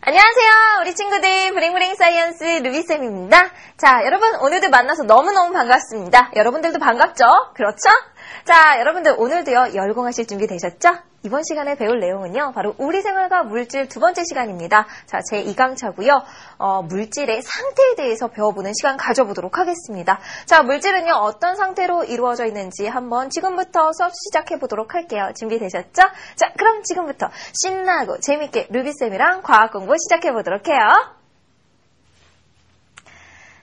안녕하세요. 우리 친구들 브링브링 사이언스 루비쌤입니다. 자, 여러분 오늘도 만나서 너무너무 반갑습니다. 여러분들도 반갑죠? 그렇죠? 자, 여러분들 오늘도요 열공하실 준비 되셨죠? 이번 시간에 배울 내용은요 바로 우리 생활과 물질 두 번째 시간입니다. 자, 제 2강차고요. 물질의 상태에 대해서 배워보는 시간 가져보도록 하겠습니다. 자, 물질은요 어떤 상태로 이루어져 있는지 한번 지금부터 수업 시작해보도록 할게요. 준비되셨죠? 자, 그럼 지금부터 신나고 재밌게 루비쌤이랑 과학 공부 시작해보도록 해요.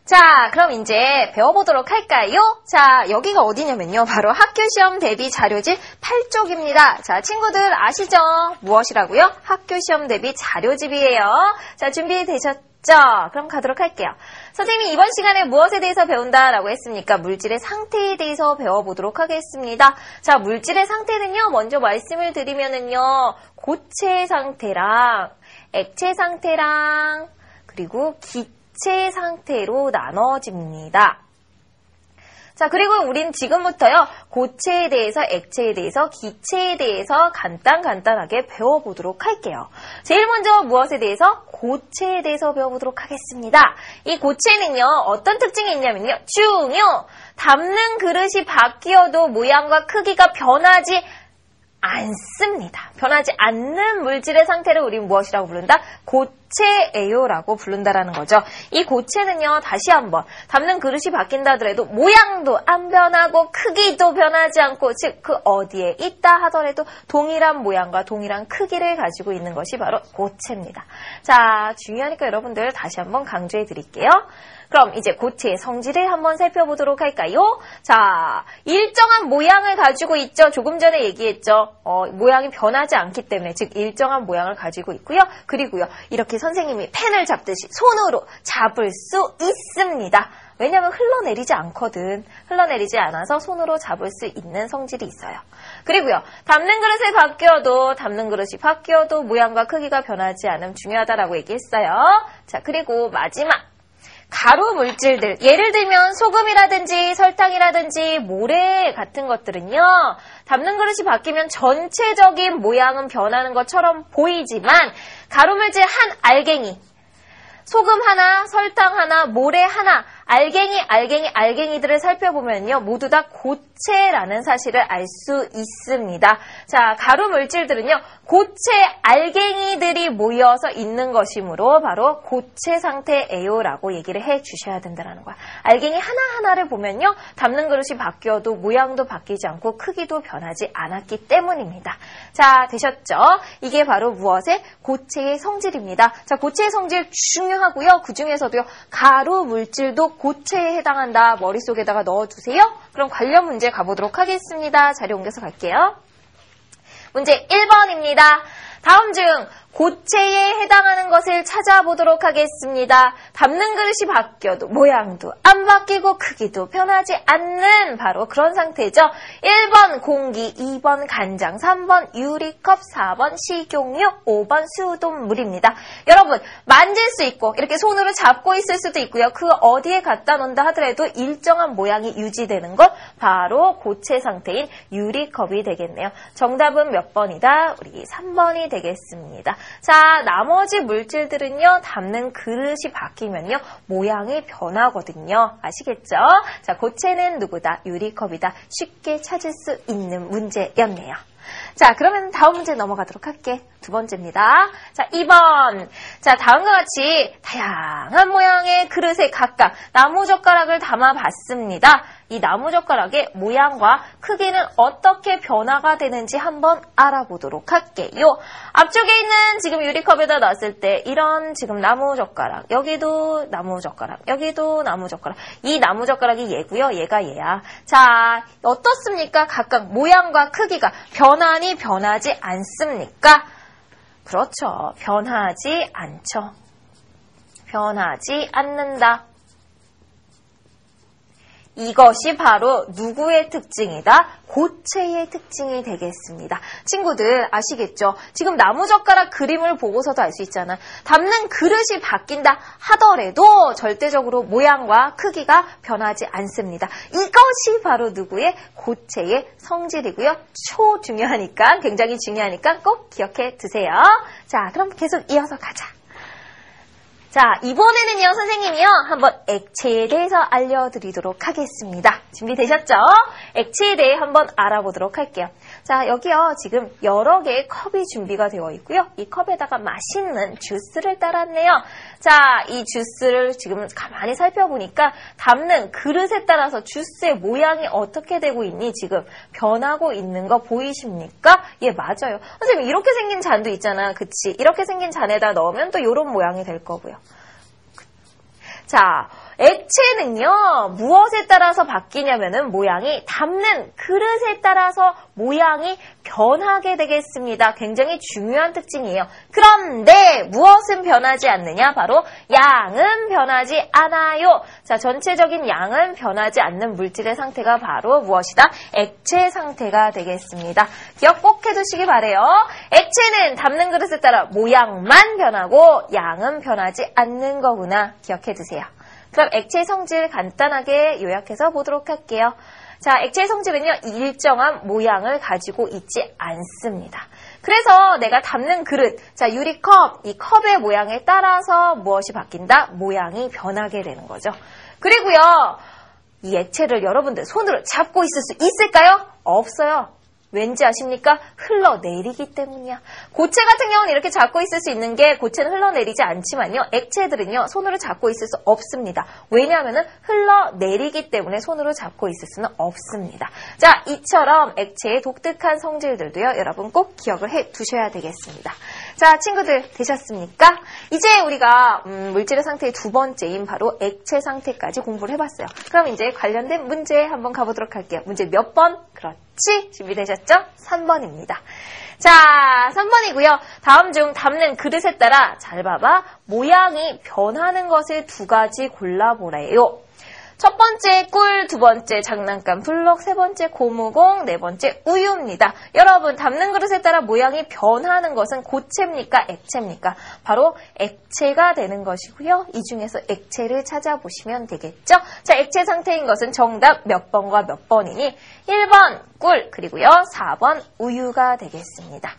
자, 그럼 이제 배워보도록 할까요? 자, 여기가 어디냐면요. 바로 학교시험 대비 자료집 8쪽입니다. 자, 친구들 아시죠? 무엇이라고요? 학교시험 대비 자료집이에요. 자, 준비되셨죠? 그럼 가도록 할게요. 선생님이 이번 시간에 무엇에 대해서 배운다라고 했습니까? 물질의 상태에 대해서 배워보도록 하겠습니다. 자, 물질의 상태는요. 먼저 말씀을 드리면은요. 고체 상태랑 액체 상태랑 그리고 기체 상태로 나눠집니다. 자, 그리고 우린 지금부터요, 고체에 대해서, 액체에 대해서, 기체에 대해서 간단하게 배워보도록 할게요. 제일 먼저 무엇에 대해서? 고체에 대해서 배워보도록 하겠습니다. 이 고체는요, 어떤 특징이 있냐면요, 담는 그릇이 바뀌어도 모양과 크기가 변하지 않습니다. 변하지 않는 물질의 상태를 우리는 무엇이라고 부른다? 고체예요라고 부른다라는 거죠. 이 고체는요, 다시 한번 담는 그릇이 바뀐다 하더라도 모양도 안 변하고 크기도 변하지 않고, 즉 그 어디에 있다 하더라도 동일한 모양과 동일한 크기를 가지고 있는 것이 바로 고체입니다. 자, 중요하니까 여러분들 다시 한번 강조해 드릴게요. 그럼 이제 고체의 성질을 한번 살펴보도록 할까요? 자, 일정한 모양을 가지고 있죠. 조금 전에 얘기했죠. 모양이 변하지 않기 때문에, 즉 일정한 모양을 가지고 있고요. 그리고요, 이렇게 선생님이 펜을 잡듯이 손으로 잡을 수 있습니다. 왜냐하면 흘러내리지 않거든. 흘러내리지 않아서 손으로 잡을 수 있는 성질이 있어요. 그리고요, 담는 그릇이 바뀌어도 모양과 크기가 변하지 않음 중요하다라고 얘기했어요. 자, 그리고 마지막. 가루 물질들, 예를 들면 소금이라든지 설탕이라든지 모래 같은 것들은요, 담는 그릇이 바뀌면 전체적인 모양은 변하는 것처럼 보이지만 가루 물질 한 알갱이, 소금 하나, 설탕 하나, 모래 하나, 알갱이들을 살펴보면요, 모두 다 고체라는 사실을 알 수 있습니다. 자, 가루 물질들은요, 고체 알갱이들이 모여서 있는 것이므로 바로 고체 상태예요라고 얘기를 해 주셔야 된다는 거야. 알갱이 하나하나를 보면요, 담는 그릇이 바뀌어도 모양도 바뀌지 않고 크기도 변하지 않았기 때문입니다. 자, 되셨죠? 이게 바로 무엇의? 고체의 성질입니다. 자, 고체의 성질 중요하고요. 그 중에서도요, 가루 물질도 고체에 해당한다. 머릿속에다가 넣어두세요. 그럼 관련 문제 가보도록 하겠습니다. 자료 옮겨서 갈게요. 문제 1번입니다. 다음 중 고체에 해당하는 것을 찾아보도록 하겠습니다. 담는 그릇이 바뀌어도 모양도 안 바뀌고 크기도 변하지 않는 바로 그런 상태죠. 1번 공기, 2번 간장, 3번 유리컵, 4번 식용유, 5번 수돗물입니다. 여러분, 만질 수 있고 이렇게 손으로 잡고 있을 수도 있고요. 그 어디에 갖다 놓는다 하더라도 일정한 모양이 유지되는 것 바로 고체 상태인 유리컵이 되겠네요. 정답은 몇 번이다? 우리 3번이 되겠습니다. 자, 나머지 물질들은요, 담는 그릇이 바뀌면요, 모양이 변하거든요. 아시겠죠? 자, 고체는 누구다? 유리컵이다. 쉽게 찾을 수 있는 문제였네요. 자, 그러면 다음 문제 넘어가도록 할게. 두 번째입니다. 자, 2번. 자, 다음과 같이 다양한 모양의 그릇에 각각 나무젓가락을 담아봤습니다. 이 나무젓가락의 모양과 크기는 어떻게 변화가 되는지 한번 알아보도록 할게요. 앞쪽에 있는 지금 유리컵에다 놨을 때 이런 지금 나무젓가락, 여기도 나무젓가락, 여기도 나무젓가락. 이 나무젓가락이 얘고요. 얘가 얘야. 자, 어떻습니까? 각각 모양과 크기가 변하니 변하지 않습니까? 그렇죠. 변하지 않죠. 변하지 않는다. 이것이 바로 누구의 특징이다? 고체의 특징이 되겠습니다. 친구들 아시겠죠? 지금 나무젓가락 그림을 보고서도 알 수 있잖아. 담는 그릇이 바뀐다 하더라도 절대적으로 모양과 크기가 변하지 않습니다. 이것이 바로 누구의? 고체의 성질이고요. 중요하니까, 굉장히 중요하니까 꼭 기억해 두세요. 자, 그럼 계속 이어서 가자. 자, 이번에는요, 선생님이요, 한번 액체에 대해서 알려드리도록 하겠습니다. 준비되셨죠? 액체에 대해 한번 알아보도록 할게요. 자, 여기요, 지금 여러 개의 컵이 준비가 되어 있고요. 이 컵에다가 맛있는 주스를 따랐네요. 자, 이 주스를 지금 가만히 살펴보니까 담는 그릇에 따라서 주스의 모양이 어떻게 되고 있니? 지금 변하고 있는 거 보이십니까? 예, 맞아요. 선생님, 이렇게 생긴 잔도 있잖아. 그치? 이렇게 생긴 잔에다 넣으면 또 이런 모양이 될 거고요. 자, 액체는요, 무엇에 따라서 바뀌냐면은 모양이 담는 그릇에 따라서 모양이 변하게 되겠습니다. 굉장히 중요한 특징이에요. 그런데 무엇은 변하지 않느냐? 바로 양은 변하지 않아요. 자, 전체적인 양은 변하지 않는 물질의 상태가 바로 무엇이다? 액체 상태가 되겠습니다. 기억 꼭 해두시기 바래요. 액체는 담는 그릇에 따라 모양만 변하고 양은 변하지 않는 거구나. 기억해 두세요. 그럼 액체의 성질 간단하게 요약해서 보도록 할게요. 자, 액체의 성질은요, 일정한 모양을 가지고 있지 않습니다. 그래서 내가 담는 그릇, 자, 유리컵, 이 컵의 모양에 따라서 무엇이 바뀐다? 모양이 변하게 되는 거죠. 그리고요, 이 액체를 여러분들 손으로 잡고 있을 수 있을까요? 없어요. 왠지 아십니까? 흘러내리기 때문이야. 고체 같은 경우는 이렇게 잡고 있을 수 있는 게 고체는 흘러내리지 않지만요. 액체들은요. 손으로 잡고 있을 수 없습니다. 왜냐하면 흘러내리기 때문에 손으로 잡고 있을 수는 없습니다. 자, 이처럼 액체의 독특한 성질들도요. 여러분 꼭 기억을 해 두셔야 되겠습니다. 자, 친구들 되셨습니까? 이제 우리가 물질의 상태의 두 번째인 바로 액체 상태까지 공부를 해봤어요. 그럼 이제 관련된 문제 한번 가보도록 할게요. 문제 몇 번? 그렇지. 준비되셨죠? 3번입니다. 자, 3번이고요. 다음 중 담는 그릇에 따라 잘 봐봐. 모양이 변하는 것을 두 가지 골라보래요. 첫 번째 꿀, 두 번째 장난감 블록, 세 번째 고무공, 네 번째 우유입니다. 여러분, 담는 그릇에 따라 모양이 변하는 것은 고체입니까? 액체입니까? 바로 액체가 되는 것이고요. 이 중에서 액체를 찾아보시면 되겠죠? 자, 액체 상태인 것은 정답 몇 번과 몇 번이니? 1번 꿀, 그리고요 4번 우유가 되겠습니다.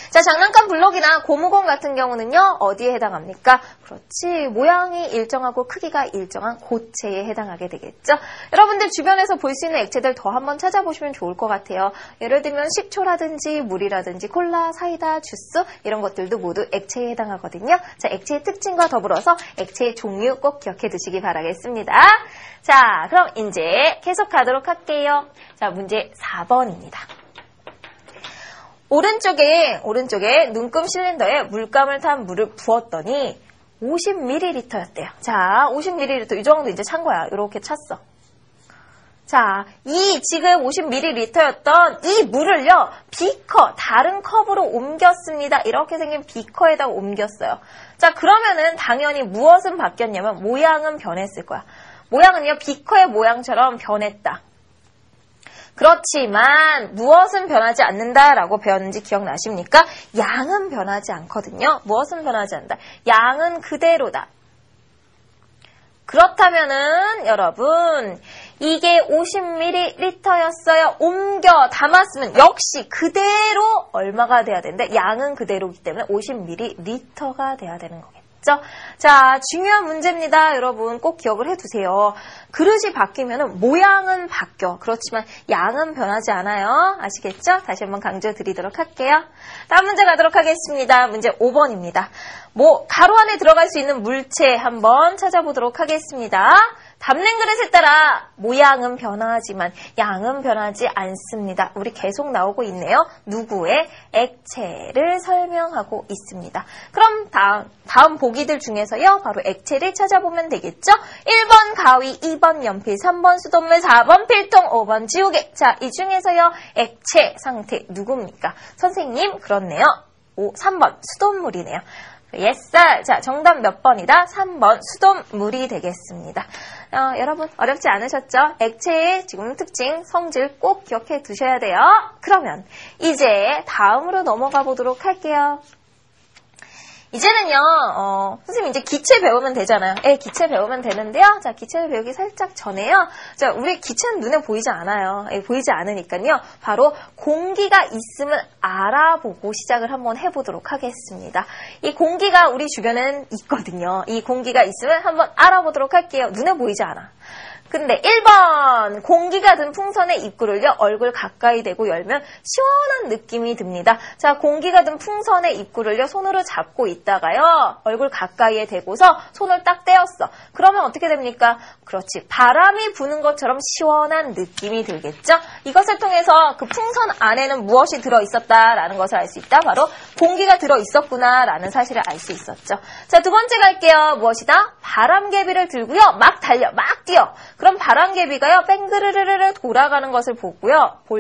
자, 장난감 블록이나 고무공 같은 경우는요, 어디에 해당합니까? 그렇지, 모양이 일정하고 크기가 일정한 고체에 해당하게 되겠죠? 여러분들 주변에서 볼 수 있는 액체들 더 한번 찾아보시면 좋을 것 같아요. 예를 들면 식초라든지 물이라든지 콜라, 사이다, 주스 이런 것들도 모두 액체에 해당하거든요. 자, 액체의 특징과 더불어서 액체의 종류 꼭 기억해 두시기 바라겠습니다. 자, 그럼 이제 계속 가도록 할게요. 자, 문제 4번입니다. 오른쪽에 눈금 실린더에 물감을 탄 물을 부었더니 50ml였대요. 자, 50ml 이 정도 이제 찬 거야. 이렇게 찼어. 자, 이 지금 50ml였던 이 물을요, 비커, 다른 컵으로 옮겼습니다. 이렇게 생긴 비커에다가 옮겼어요. 자, 그러면은 당연히 무엇은 바뀌었냐면 모양은 변했을 거야. 모양은요, 비커의 모양처럼 변했다. 그렇지만 무엇은 변하지 않는다라고 배웠는지 기억나십니까? 양은 변하지 않거든요. 무엇은 변하지 않는다? 양은 그대로다. 그렇다면은 여러분 이게 50ml였어요. 옮겨 담았으면 역시 그대로 얼마가 돼야 되는데 양은 그대로이기 때문에 50ml가 돼야 되는 거겠죠. 자, 중요한 문제입니다. 여러분 꼭 기억을 해두세요. 그릇이 바뀌면 모양은 바뀌어. 그렇지만 양은 변하지 않아요. 아시겠죠? 다시 한번 강조드리도록 할게요. 다음 문제 가도록 하겠습니다. 문제 5번입니다. 가로 안에 들어갈 수 있는 물체 한번 찾아보도록 하겠습니다. 담는 그릇에 따라 모양은 변하지만 양은 변하지 않습니다. 우리 계속 나오고 있네요. 누구의? 액체를 설명하고 있습니다. 그럼 다음 보기들 중에서요. 바로 액체를 찾아보면 되겠죠? 1번 가위, 2번 연필, 3번 수돗물, 4번 필통, 5번 지우개. 자, 이 중에서요. 액체 상태 누굽니까? 선생님, 그렇네요. 3번 수돗물이네요. 옛살. 자, 정답 몇 번이다? 3번 수돗물이 되겠습니다. 여러분 어렵지 않으셨죠? 액체의 지금 특징, 성질 꼭 기억해 두셔야 돼요. 그러면 이제 다음으로 넘어가 보도록 할게요. 이제는요, 선생님 이제 기체 배우면 되잖아요. 기체 배우면 되는데요. 자, 기체를 배우기 살짝 전에요. 자, 우리 기체는 눈에 보이지 않아요. 보이지 않으니까요. 바로 공기가 있음을 알아보고 시작을 한번 해보도록 하겠습니다. 이 공기가 우리 주변엔 있거든요. 이 공기가 있음을 한번 알아보도록 할게요. 눈에 보이지 않아. 근데 1번 공기가 든 풍선의 입구를요 얼굴 가까이 대고 열면 시원한 느낌이 듭니다. 자, 공기가 든 풍선의 입구를요 손으로 잡고 있다가요 얼굴 가까이에 대고서 손을 딱 떼었어. 그러면 어떻게 됩니까? 그렇지, 바람이 부는 것처럼 시원한 느낌이 들겠죠? 이것을 통해서 그 풍선 안에는 무엇이 들어있었다라는 것을 알 수 있다. 바로 공기가 들어있었구나라는 사실을 알 수 있었죠. 자, 두 번째 갈게요. 무엇이다? 바람개비를 들고요 막 달려, 막 뛰어. 그럼 바람개비가요 뺑그르르르 돌아가는 것을 볼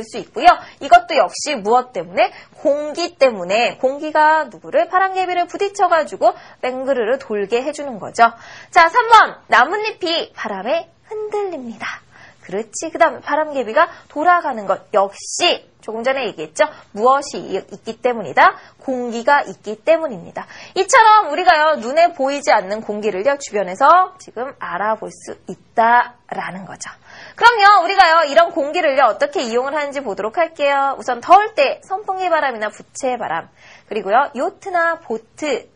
수 있고요. 이것도 역시 무엇 때문에? 공기 때문에. 공기가 누구를? 바람개비를 부딪혀가지고 뺑그르르 돌게 해주는 거죠. 자, 3번 나뭇잎이 바람에 흔들립니다. 그렇지. 그 다음에 바람개비가 돌아가는 것 역시 조금 전에 얘기했죠. 무엇이 있기 때문이다? 공기가 있기 때문입니다. 이처럼 우리가요 눈에 보이지 않는 공기를요 주변에서 지금 알아볼 수 있다라는 거죠. 그럼요 우리가요 이런 공기를요 어떻게 이용을 하는지 보도록 할게요. 우선 더울 때 선풍기 바람이나 부채 바람, 그리고요 요트나 보트,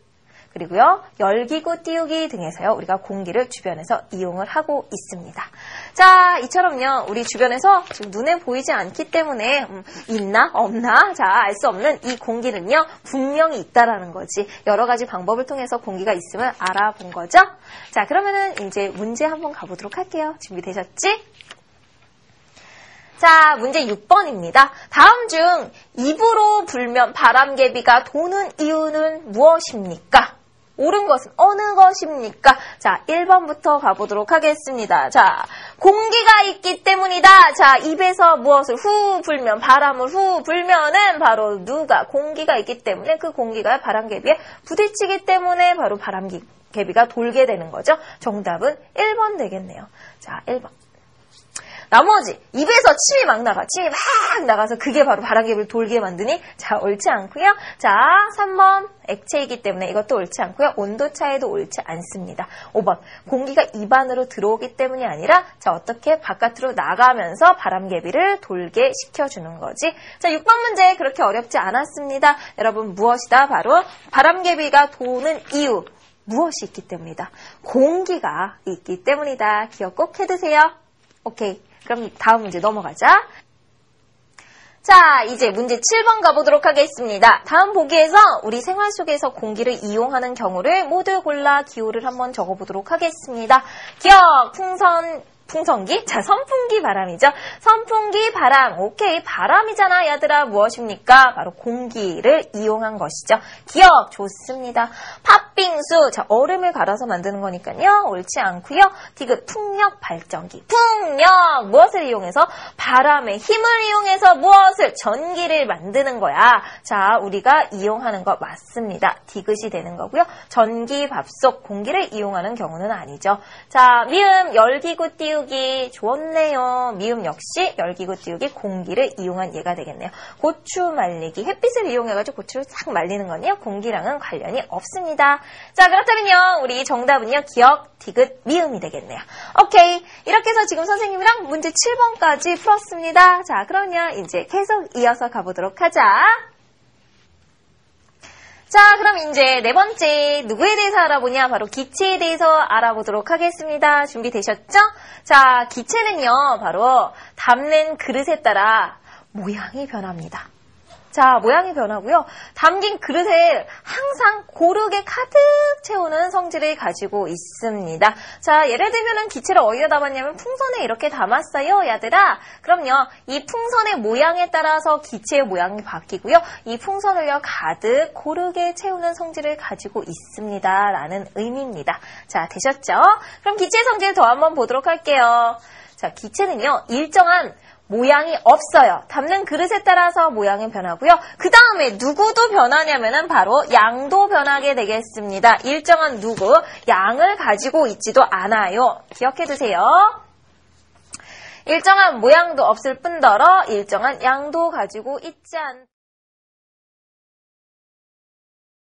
그리고요 열기구 띄우기 등에서요 우리가 공기를 주변에서 이용을 하고 있습니다. 자, 이처럼요 우리 주변에서 지금 눈에 보이지 않기 때문에 있나 없나 자 알 수 없는 이 공기는요 분명히 있다라는 거지. 여러 가지 방법을 통해서 공기가 있음을 알아본 거죠. 자, 그러면은 이제 문제 한번 가보도록 할게요. 준비되셨지? 자, 문제 6번입니다. 다음 중 입으로 불면 바람개비가 도는 이유는 무엇입니까? 옳은 것은 어느 것입니까? 자, 1번부터 가보도록 하겠습니다. 자, 공기가 있기 때문이다. 자, 입에서 무엇을 후 불면, 바람을 후 불면은 바로 누가? 공기가 있기 때문에 그 공기가 바람개비에 부딪히기 때문에 바로 바람개비가 돌게 되는 거죠. 정답은 1번 되겠네요. 자, 1번. 나머지 입에서 침이 막 나가. 침이 막 나가서 그게 바로 바람개비를 돌게 만드니 자, 옳지 않고요. 자, 3번 액체이기 때문에 이것도 옳지 않고요. 온도차에도 옳지 않습니다. 5번 공기가 입 안으로 들어오기 때문이 아니라 자, 어떻게 바깥으로 나가면서 바람개비를 돌게 시켜주는 거지. 자, 6번 문제 그렇게 어렵지 않았습니다. 여러분 무엇이다? 바로 바람개비가 도는 이유 무엇이 있기 때문이다. 공기가 있기 때문이다. 기억 꼭 해두세요. 오케이. 그럼 다음 문제 넘어가자. 자, 이제 문제 7번 가보도록 하겠습니다. 다음 보기에서 우리 생활 속에서 공기를 이용하는 경우를 모두 골라 기호를 한번 적어보도록 하겠습니다. 기억, 풍선기? 자, 선풍기 바람이죠. 선풍기 바람. 오케이. 바람이잖아, 얘들아. 무엇입니까? 바로 공기를 이용한 것이죠. 기억. 좋습니다. 팥빙수. 자, 얼음을 갈아서 만드는 거니까요. 옳지 않고요. 디귿. 풍력 발전기. 풍력. 무엇을 이용해서? 바람의 힘을 이용해서 무엇을? 전기를 만드는 거야. 자, 우리가 이용하는 거 맞습니다. 디귿이 되는 거고요. 전기 밥솥. 공기를 이용하는 경우는 아니죠. 자, 미음. 열기구 띄우기. 좋았네요. 미음 역시 열기구 띄우기 공기를 이용한 예가 되겠네요. 고추 말리기. 햇빛을 이용해가지고 고추를 싹 말리는 거는요. 공기랑은 관련이 없습니다. 자, 그렇다면요. 우리 정답은요. 기억, 디귿, 미음이 되겠네요. 오케이. 이렇게 해서 지금 선생님이랑 문제 7번까지 풀었습니다. 자, 그럼요. 이제 계속 이어서 가보도록 하자. 자, 그럼 이제 네 번째 누구에 대해서 알아보냐? 바로 기체에 대해서 알아보도록 하겠습니다. 준비되셨죠? 자, 기체는요, 바로 담는 그릇에 따라 모양이 변합니다. 자, 모양이 변하고요. 담긴 그릇에 항상 고르게 가득 채우는 성질을 가지고 있습니다. 자, 예를 들면 기체를 어디다 담았냐면 풍선에 이렇게 담았어요, 얘들아. 그럼요, 이 풍선의 모양에 따라서 기체의 모양이 바뀌고요. 이 풍선을요, 가득 고르게 채우는 성질을 가지고 있습니다. 라는 의미입니다. 자, 되셨죠? 그럼 기체의 성질 더 한번 보도록 할게요. 자, 기체는요, 일정한 모양이 없어요. 담는 그릇에 따라서 모양이 변하고요. 그 다음에 누구도 변하냐면은 바로 양도 변하게 되겠습니다. 일정한 누구, 양을 가지고 있지도 않아요. 기억해 두세요. 일정한 모양도 없을 뿐더러 일정한 양도 가지고 있지 않다.